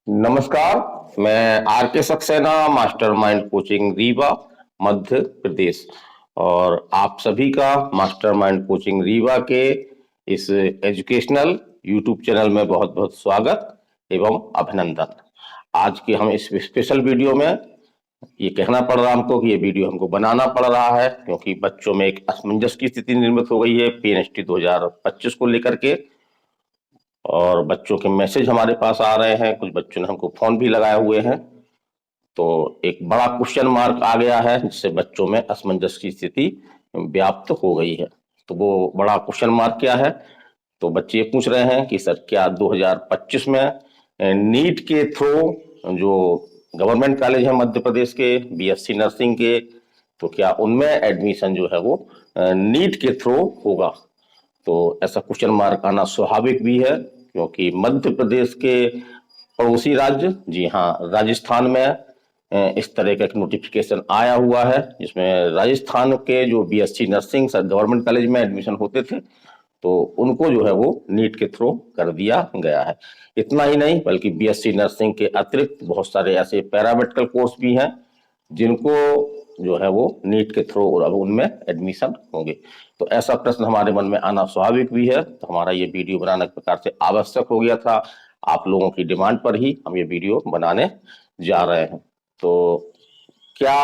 नमस्कार। मैं आर के सक्सेना, मास्टरमाइंड कोचिंग रीवा, मध्य प्रदेश। और आप सभी का मास्टरमाइंड कोचिंग रीवा के इस एजुकेशनल यूट्यूब चैनल में बहुत बहुत स्वागत एवं अभिनंदन। आज के हम इस स्पेशल वीडियो में ये कहना पड़ रहा हमको कि ये वीडियो हमको बनाना पड़ रहा है क्योंकि बच्चों में एक असमंजस की स्थिति निर्मित हो गई है पीएनएसटी 2025 को लेकर के। और बच्चों के मैसेज हमारे पास आ रहे हैं, कुछ बच्चों ने हमको फोन भी लगाए हुए हैं। तो एक बड़ा क्वेश्चन मार्क आ गया है जिससे बच्चों में असमंजस की स्थिति व्याप्त हो गई है। तो वो बड़ा क्वेश्चन मार्क क्या है? तो बच्चे ये पूछ रहे हैं कि सर क्या 2025 में नीट के थ्रू जो गवर्नमेंट कॉलेज है मध्य प्रदेश के बीएससी नर्सिंग के, तो क्या उनमें एडमिशन जो है वो नीट के थ्रू होगा? तो ऐसा क्वेश्चन मार्क आना स्वाभाविक भी है क्योंकि मध्य प्रदेश के पड़ोसी राज्य, जी हाँ, राजस्थान में इस तरह का एक नोटिफिकेशन आया हुआ है जिसमें राजस्थान के जो बीएससी नर्सिंग गवर्नमेंट कॉलेज में एडमिशन होते थे तो उनको जो है वो नीट के थ्रू कर दिया गया है। इतना ही नहीं बल्कि बीएससी नर्सिंग के अतिरिक्त बहुत सारे ऐसे पैरामेडिकल कोर्स भी हैं जिनको जो है वो नीट के थ्रू और अब उनमें एडमिशन होंगे। तो ऐसा प्रश्न हमारे मन में आना स्वाभाविक भी है, तो हमारा ये वीडियो बनाने के प्रकार से आवश्यक हो गया था। आप लोगों की डिमांड पर ही हम ये वीडियो बनाने जा रहे हैं। तो क्या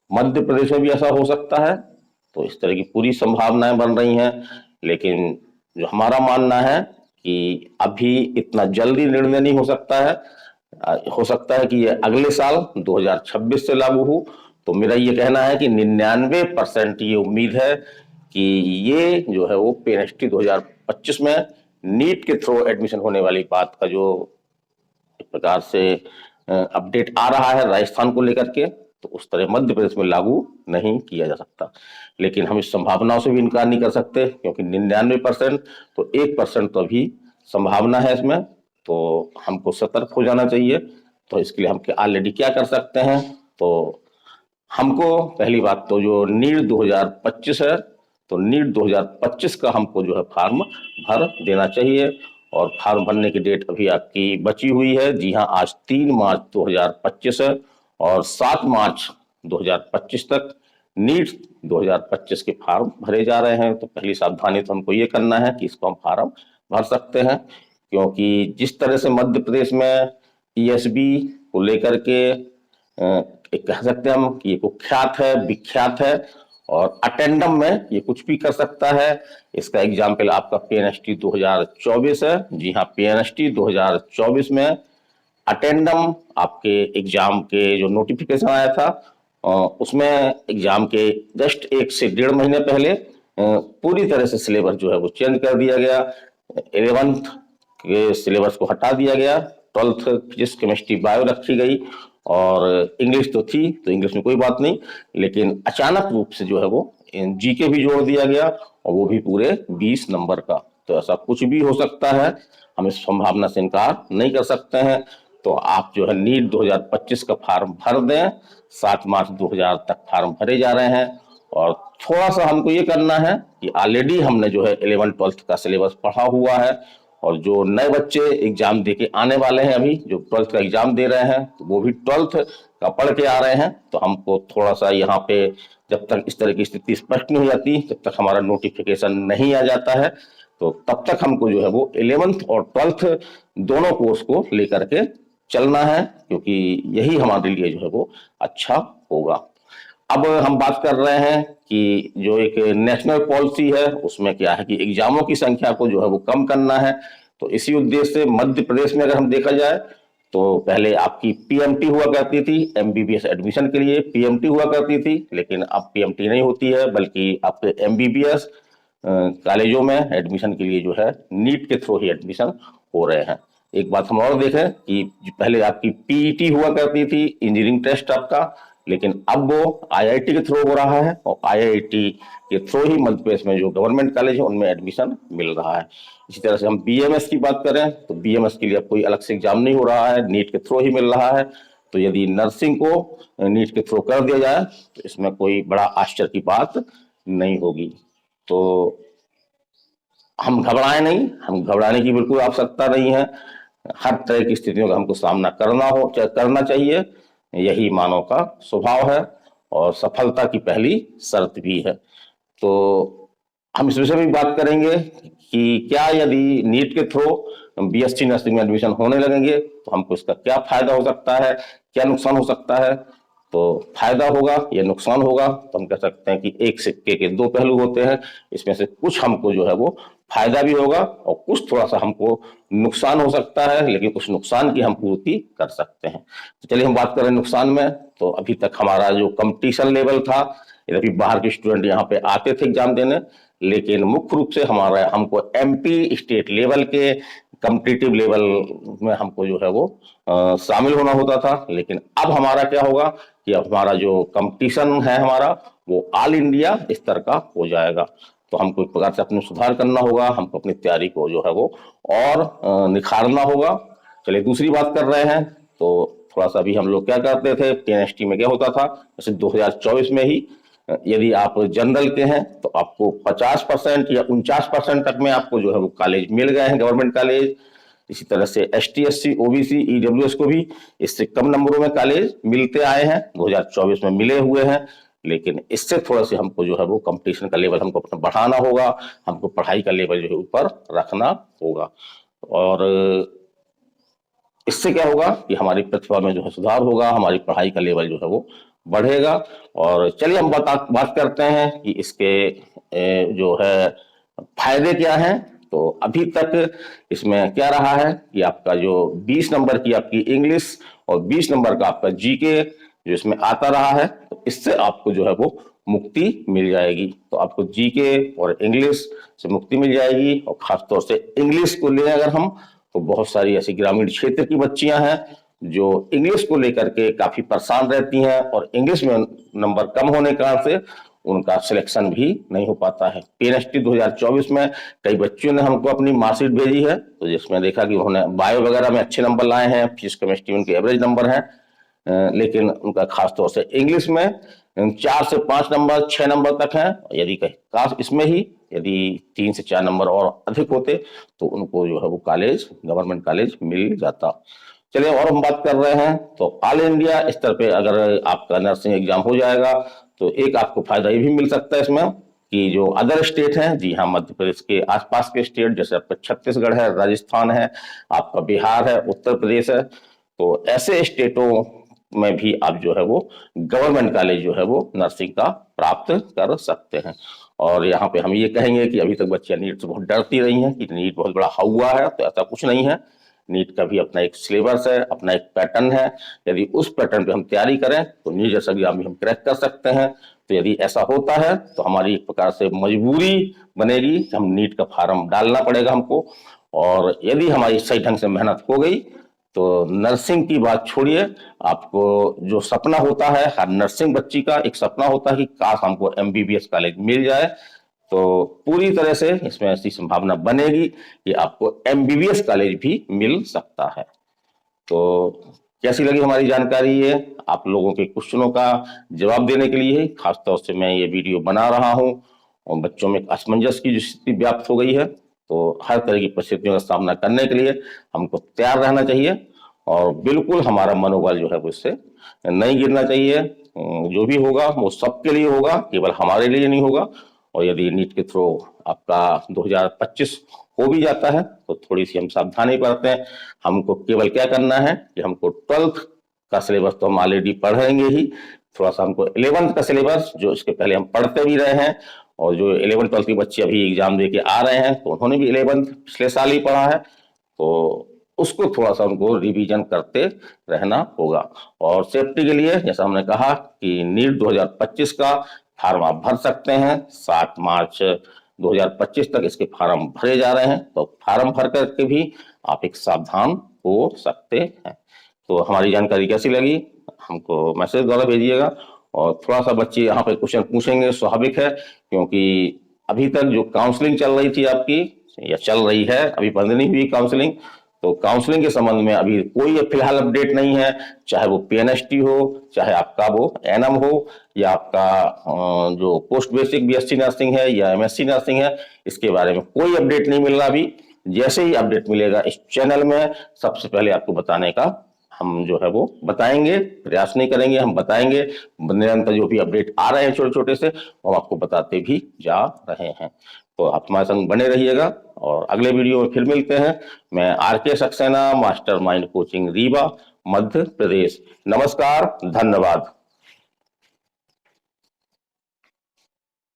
मध्य प्रदेश में भी ऐसा हो सकता है? तो इस तरह की पूरी संभावनाएं बन रही हैं, लेकिन जो हमारा मानना है कि अभी इतना जल्दी निर्णय नहीं हो सकता है। हो सकता है कि ये अगले साल 2026 से लागू हो। तो मेरा ये कहना है कि 99% ये उम्मीद है कि ये जो है वो पीएनएसटी 2025 में नीट के थ्रू एडमिशन होने वाली बात का जो एक प्रकार से अपडेट आ रहा है राजस्थान को लेकर के, तो उस तरह मध्य प्रदेश में लागू नहीं किया जा सकता। लेकिन हम इस संभावनाओं से भी इनकार नहीं कर सकते क्योंकि 99% तो 1% तो अभी संभावना है इसमें, तो हमको सतर्क हो जाना चाहिए। तो इसके लिए हम ऑलरेडी क्या कर सकते हैं? तो हमको पहली बात तो जो नीट 2025 है, तो नीट 2025 का हमको जो है फॉर्म भर देना चाहिए। और फॉर्म भरने की डेट अभी आपकी बची हुई है। जी हाँ, आज 3 मार्च 2025 है और 7 मार्च 2025 तक नीट 2025 के फॉर्म भरे जा रहे हैं। तो पहली सावधानी तो हमको ये करना है कि इसको हम फॉर्म भर सकते हैं क्योंकि जिस तरह से मध्य प्रदेश में ईएसबी को लेकर के एक कह सकते हैं हम कि ये कुख्यात है, विख्यात है और अटेंडम में ये कुछ भी कर सकता है। इसका एग्जाम्पल आपका पीएनएसटी 2024 है। जी हाँ, पीएनएसटी 2024 में अटेंडम आपके एग्जाम के जो नोटिफिकेशन आया था उसमें एग्जाम के जस्ट 1 से 1.5 महीने पहले पूरी तरह से सिलेबस जो है वो चेंज कर दिया गया। 11th के सिलेबस को हटा दिया गया, 12th फिजिक्स केमिस्ट्री बायो रखी गई और इंग्लिश तो थी, तो इंग्लिश में कोई बात नहीं, लेकिन अचानक रूप से जो है वो जीके भी जोड़ दिया गया और वो भी पूरे 20 नंबर का। तो ऐसा कुछ भी हो सकता है, हम इस संभावना से इनकार नहीं कर सकते हैं। तो आप जो है नीट 2025 का फॉर्म भर दें। 7 मार्च 2000 तक फॉर्म भरे जा रहे हैं और थोड़ा सा हमको ये करना है कि ऑलरेडी हमने जो है 11th-12th का सिलेबस पढ़ा हुआ है और जो नए बच्चे एग्जाम दे के आने वाले हैं, अभी जो 12th का एग्जाम दे रहे हैं तो वो भी 12th का पढ़ के आ रहे हैं। तो हमको थोड़ा सा यहाँ पे जब तक इस तरह की स्थिति स्पष्ट नहीं हो जाती, जब तक हमारा नोटिफिकेशन नहीं आ जाता है, तो तब तक हमको जो है वो 11th और 12th दोनों कोर्स को लेकर के चलना है क्योंकि यही हमारे लिए जो है वो अच्छा होगा। अब हम बात कर रहे हैं कि जो एक नेशनल पॉलिसी है उसमें क्या है कि एग्जामों की संख्या को जो है वो कम करना है। तो इसी उद्देश्य से मध्य प्रदेश में अगर हम देखा जाए तो पहले आपकी पीएमटी हुआ करती थी, एमबीबीएस एडमिशन के लिए पीएमटी हुआ करती थी, लेकिन अब पीएमटी नहीं होती है बल्कि आपके एमबीबीएस कॉलेजों में एडमिशन के लिए जो है नीट के थ्रू ही एडमिशन हो रहे हैं। एक बात हम और देखें कि पहले आपकी पीईटी हुआ करती थी, इंजीनियरिंग टेस्ट आपका, लेकिन अब वो आईआईटी के थ्रू हो रहा है और आईआईटी के थ्रू ही मध्य प्रदेश में जो गवर्नमेंट कॉलेज है उनमें एडमिशन मिल रहा है। इसी तरह से हम बीएमएस की बात करें तो बीएमएस के लिए अब कोई अलग से एग्जाम नहीं हो रहा है, नीट के थ्रू ही मिल रहा है। तो यदि नर्सिंग को नीट के थ्रू कर दिया जाए तो इसमें कोई बड़ा आश्चर्य की बात नहीं होगी। तो हम घबराए नहीं, हम घबराने की बिल्कुल आवश्यकता नहीं है। हर तरह की स्थितियों का हमको सामना करना चाहिए। यही मानव का स्वभाव है और सफलता की पहली शर्त भी है। तो हम इस विषय में भी बात करेंगे कि क्या यदि नीट के थ्रू बीएससी नर्सिंग में एडमिशन होने लगेंगे तो हमको इसका क्या फायदा हो सकता है, क्या नुकसान हो सकता है। तो फायदा होगा या नुकसान होगा तो हम कह सकते हैं कि एक सिक्के के दो पहलू होते हैं। इसमें से कुछ हमको जो है वो फायदा भी होगा और कुछ थोड़ा सा हमको नुकसान हो सकता है, लेकिन उस नुकसान की हम पूर्ति कर सकते हैं। तो चलिए हम बात करें नुकसान में। तो अभी तक हमारा जो कंपटीशन लेवल था, यद्यपि बाहर के स्टूडेंट यहाँ पे आते थे एग्जाम देने, लेकिन मुख्य रूप से हमको एमपी स्टेट लेवल के कम्पिटिटिव लेवल में हमको जो है वो शामिल होना होता था। लेकिन अब हमारा क्या होगा कि अब हमारा जो कंपटीशन है हमारा वो ऑल इंडिया स्तर का हो जाएगा। तो हमको एक प्रकार से अपने सुधार करना होगा, हमको अपनी तैयारी को जो है वो और निखारना होगा। चलिए दूसरी बात कर रहे हैं। तो थोड़ा सा भी हम लोग क्या करते थे, पीएनएसटी में क्या होता था, जैसे 2024 में ही यदि आप जनरल के हैं तो आपको 50% या 49% तक में आपको जो है वो कॉलेज मिल गए हैं, गवर्नमेंट कॉलेज। इसी तरह से एसटी, एससी, ओबीसी, ईडब्ल्यूएस को भी इससे कम नंबरों में कॉलेज मिलते आए हैं, 2024 में मिले हुए हैं। लेकिन इससे थोड़ा सा हमको जो है वो कंपटीशन का लेवल हमको अपना बढ़ाना होगा, हमको पढ़ाई का लेवल जो है ऊपर रखना होगा। और इससे क्या होगा कि हमारी प्रतिभा में जो है सुधार होगा, हमारी पढ़ाई का लेवल जो है वो बढ़ेगा। और चलिए हम बात करते हैं कि इसके जो है फायदे क्या हैं। तो अभी तक इसमें क्या रहा है कि आपका जो 20 नंबर की आपकी इंग्लिश और 20 नंबर का आपका जीके जो इसमें आता रहा है, तो इससे आपको जो है वो मुक्ति मिल जाएगी। तो आपको जीके और इंग्लिश से मुक्ति मिल जाएगी। और खासतौर से इंग्लिश को लें अगर हम, तो बहुत सारी ऐसी ग्रामीण क्षेत्र की बच्चियां हैं जो इंग्लिश को लेकर के काफी परेशान रहती हैं और इंग्लिश में नंबर कम होने के कारण से उनका सिलेक्शन भी नहीं हो पाता है। पीएनएसटी 2024 में कई बच्चों ने हमको अपनी मार्कशीट भेजी है, तो जिसमें देखा कि उन्होंने बायो वगैरह में अच्छे नंबर लाए हैं, फिजिक्स केमिस्ट्री में उनके एवरेज नंबर हैं, लेकिन उनका खासतौर से इंग्लिश में 4 से 5 नंबर, 6 नंबर तक हैं। यदि काश इसमें ही यदि 3 से 4 नंबर और अधिक होते तो उनको जो है वो कॉलेज, गवर्नमेंट कॉलेज मिल जाता। चलिए और हम बात कर रहे हैं। तो ऑल इंडिया स्तर पे अगर आपका नर्सिंग एग्जाम हो जाएगा तो एक आपको फायदा ये भी मिल सकता है इसमें कि जो अदर स्टेट हैं, जी हाँ, मध्य प्रदेश के आसपास के स्टेट जैसे आपका छत्तीसगढ़ है, राजस्थान है, आपका बिहार है, उत्तर प्रदेश है, तो ऐसे स्टेटों में भी आप जो है वो गवर्नमेंट कॉलेज जो है वो नर्सिंग का प्राप्त कर सकते हैं। और यहाँ पे हम ये कहेंगे कि अभी तक बच्चियां नीट से बहुत डरती रही हैं कि नीट बहुत बड़ा हवा है, तो ऐसा कुछ नहीं है। नीट का भी अपना एक सिलेबस है, अपना एक पैटर्न है। यदि उस पैटर्न पे हम तैयारी करें तो नीट जैसा एग्जाम भी हम क्रैक कर सकते हैं। तो यदि ऐसा होता है तो हमारी एक प्रकार से मजबूरी बनेगी, हम नीट का फार्म डालना पड़ेगा हमको। और यदि हमारी सही ढंग से मेहनत हो गई तो नर्सिंग की बात छोड़िए, आपको जो सपना होता है, हर नर्सिंग बच्ची का एक सपना होता है कि काश हमको एमबीबीएस कॉलेज मिल जाए, तो पूरी तरह से इसमें ऐसी संभावना बनेगी कि आपको एमबीबीएस कॉलेज भी मिल सकता है। तो कैसी लगी हमारी जानकारी ये, आप लोगों के क्वेश्चनों का जवाब देने के लिए खासतौर से मैं ये वीडियो बना रहा हूँ। और बच्चों में असमंजस की जो स्थिति व्याप्त हो गई है, तो हर तरह की परिस्थितियों का सामना करने के लिए हमको तैयार रहना चाहिए और बिल्कुल हमारा मनोबल जो है वो इससे नहीं गिरना चाहिए। जो भी होगा वो सबके लिए होगा, केवल हमारे लिए नहीं होगा। और यदि नीट के थ्रू आपका 2025 हो भी जाता है तो थोड़ी सी हम सावधानी बरतें हैं। हमको केवल क्या करना है कि हमको 12th का सिलेबस तो हम ऑलरेडी पढ़ेंगे ही, थोड़ा सा हमको 11th का सिलेबस जो इसके पहले हम पढ़ते भी रहे हैं, और जो 11th 12th के बच्चे अभी एग्जाम दे के आ रहे हैं तो उन्होंने भी 11th पिछले साल ही पढ़ा है, तो उसको थोड़ा सा उनको रिवीजन करते रहना होगा। और सेफ्टी के लिए जैसा हमने कहा कि नीट 2025 का फार्म आप भर सकते हैं। 7 मार्च 2025 तक इसके फार्म भरे जा रहे हैं, तो फार्म भर करके भी आप एक सावधान हो सकते हैं। तो हमारी जानकारी कैसी लगी हमको मैसेज द्वारा भेजिएगा। और थोड़ा सा बच्चे यहाँ पे क्वेश्चन पूछेंगे, स्वाभाविक है, क्योंकि अभी तक जो काउंसलिंग चल रही थी आपकी या चल रही है, अभी बंद नहीं हुई काउंसलिंग, तो काउंसलिंग के संबंध में अभी कोई फिलहाल अपडेट नहीं है। चाहे वो पीएनएसटी हो, चाहे आपका वो एनएम हो, या आपका जो पोस्ट बेसिक बीएससी नर्सिंग है या एमएससी नर्सिंग है, इसके बारे में कोई अपडेट नहीं मिल रहा अभी। जैसे ही अपडेट मिलेगा इस चैनल में सबसे पहले आपको बताने का हम जो है वो बताएंगे, प्रयास नहीं करेंगे, हम बताएंगे। निरंतर जो भी अपडेट आ रहे हैं छोटे छोटे से हम आपको बताते भी जा रहे हैं। तो आप हमारे संग बने रहिएगा और अगले वीडियो में फिर मिलते हैं। मैं RK Saxena, mastermind coaching Rewa, Madhya Pradesh. नमस्कार, धन्यवाद।